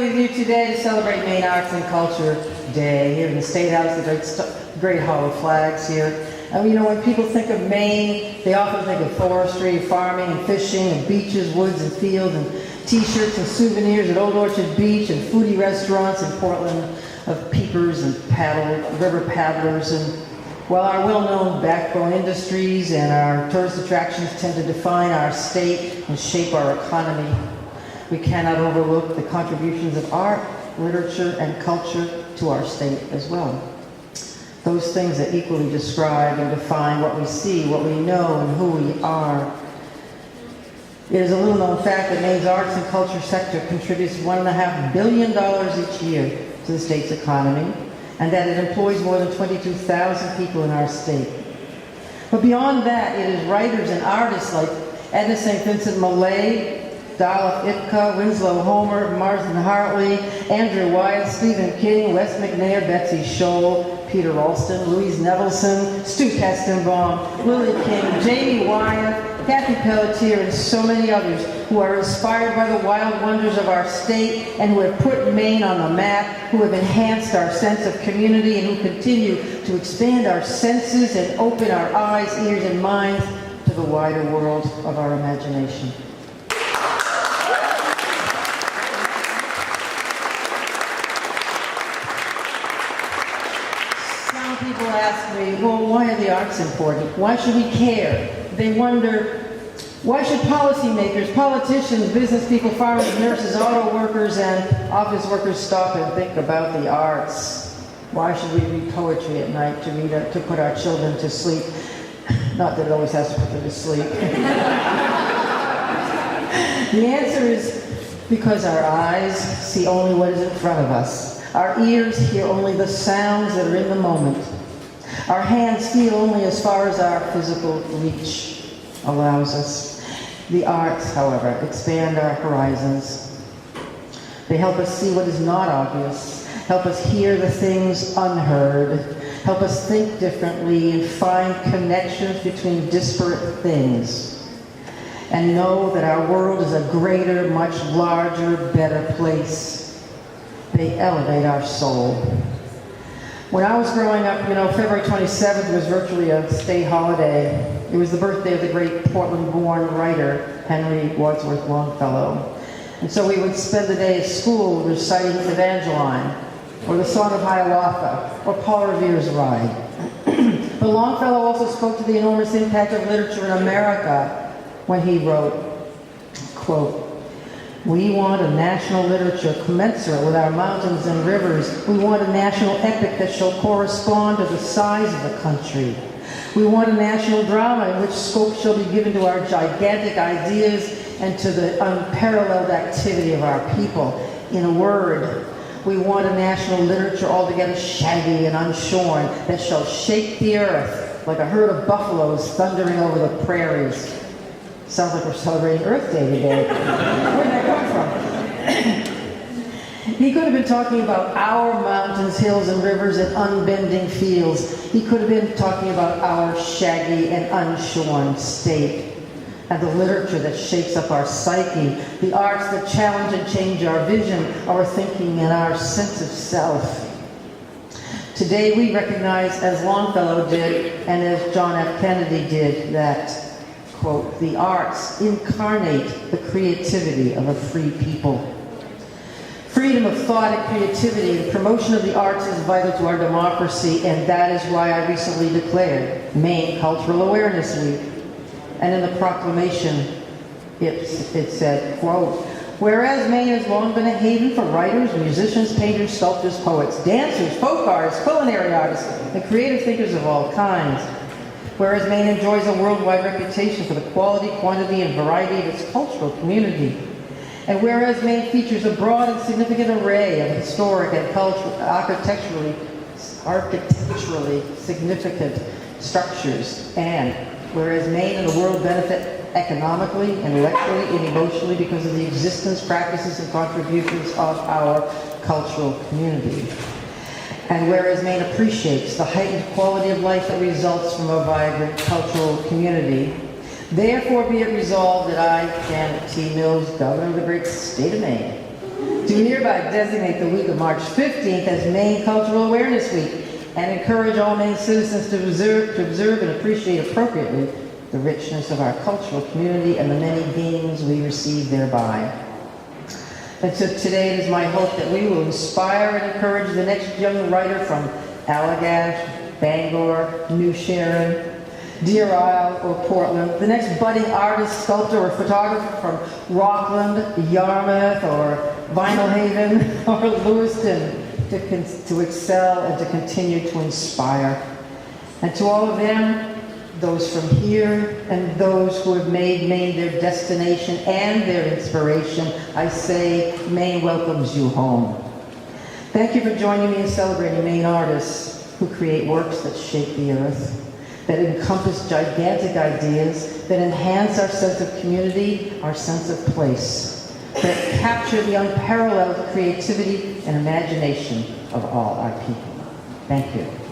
with you today to celebrate Maine Arts and Culture Day here in the State House, the great Hall of Flags here. And you know, when people think of Maine, they often think of forestry, farming, and fishing, and beaches, woods, and fields, and T-shirts and souvenirs at Old Orchard Beach, and foodie restaurants in Portland of peepers and river paddlers. And while our well-known backbone industries and our tourist attractions tend to define our state and shape our economy, we cannot overlook the contributions of art, literature, and culture to our state as well. Those things that equally describe and define what we see, what we know, and who we are. It is a little-known fact that Maine's arts and culture sector contributes $1.5 billion each year to the state's economy, and that it employs more than 22,000 people in our state. But beyond that, it is writers and artists like Edna St. Vincent Millay, Dolph Ipka, Winslow Homer, Marsden Hartley, Andrew Wyeth, Stephen King, Wes McNair, Betsy Scholl, Peter Ralston, Louise Nevelson, Stu Kestenbaum, Lily King, Jamie Wyeth, Kathy Pelletier, and so many others who are inspired by the wild wonders of our state and who have put Maine on the map, who have enhanced our sense of community, and who continue to expand our senses and open our eyes, ears, and minds to the wider world of our imagination. People ask me, well, why are the arts important? Why should we care? They wonder, why should policymakers, politicians, business people, farmers, nurses, auto workers, and office workers stop and think about the arts? Why should we read poetry at night to put our children to sleep? Not that it always has to put them to sleep. The answer is because our eyes see only what is in front of us. Our ears hear only the sounds that are in the moment. Our hands feel only as far as our physical reach allows us. The arts, however, expand our horizons. They help us see what is not obvious, help us hear the things unheard, help us think differently and find connections between disparate things, and know that our world is a greater, much larger, better place. They elevate our soul. When I was growing up, you know, February 27th was virtually a state holiday. It was the birthday of the great Portland-born writer, Henry Wadsworth Longfellow. And so we would spend the day at school reciting Evangeline, or the Song of Hiawatha, or Paul Revere's Ride. But Longfellow also spoke to the enormous impact of literature in America when he wrote, quote, "We want a national literature commensurate with our mountains and rivers. We want a national epic that shall correspond to the size of the country. We want a national drama in which scope shall be given to our gigantic ideas and to the unparalleled activity of our people. In a word, we want a national literature altogether shaggy and unshorn that shall shake the earth like a herd of buffaloes thundering over the prairies." Sounds like we're celebrating Earth Day today. Where did that come from? He could have been talking about our mountains, hills, and rivers and unbending fields. He could have been talking about our shaggy and unshorn state, and the literature that shakes up our psyche, the arts that challenge and change our vision, our thinking, and our sense of self. Today we recognize, as Longfellow did, and as John F. Kennedy did, that, quote, "The arts incarnate the creativity of a free people." Freedom of thought and creativity and promotion of the arts is vital to our democracy, and that is why I recently declared Maine Cultural Awareness Week. And in the proclamation, it said, quote, "Whereas Maine has long been a haven for writers, musicians, painters, sculptors, poets, dancers, folk artists, culinary artists, and creative thinkers of all kinds. Whereas Maine enjoys a worldwide reputation for the quality, quantity, and variety of its cultural community. And whereas Maine features a broad and significant array of historic and architecturally significant structures, and whereas Maine and the world benefit economically, intellectually, and emotionally because of the existence, practices, and contributions of our cultural community. And whereas Maine appreciates the heightened quality of life that results from a vibrant cultural community, therefore be it resolved that I, Janet T. Mills, Governor of the great state of Maine, do do hereby designate the week of March 15th as Maine Cultural Awareness Week and encourage all Maine citizens to observe and appreciate appropriately the richness of our cultural community and the many gains we receive thereby. And so today it is my hope that we will inspire and encourage the next young writer from Allagash, Bangor, New Sharon, Deer Isle, or Portland, the next budding artist, sculptor, or photographer from Rockland, Yarmouth, or Vinyl Haven, or Lewiston to excel and to continue to inspire. And to all of them, those from here and those who have made Maine their destination and their inspiration, I say, Maine welcomes you home. Thank you for joining me in celebrating Maine artists who create works that shape the earth, that encompass gigantic ideas, that enhance our sense of community, our sense of place, that capture the unparalleled creativity and imagination of all our people. Thank you.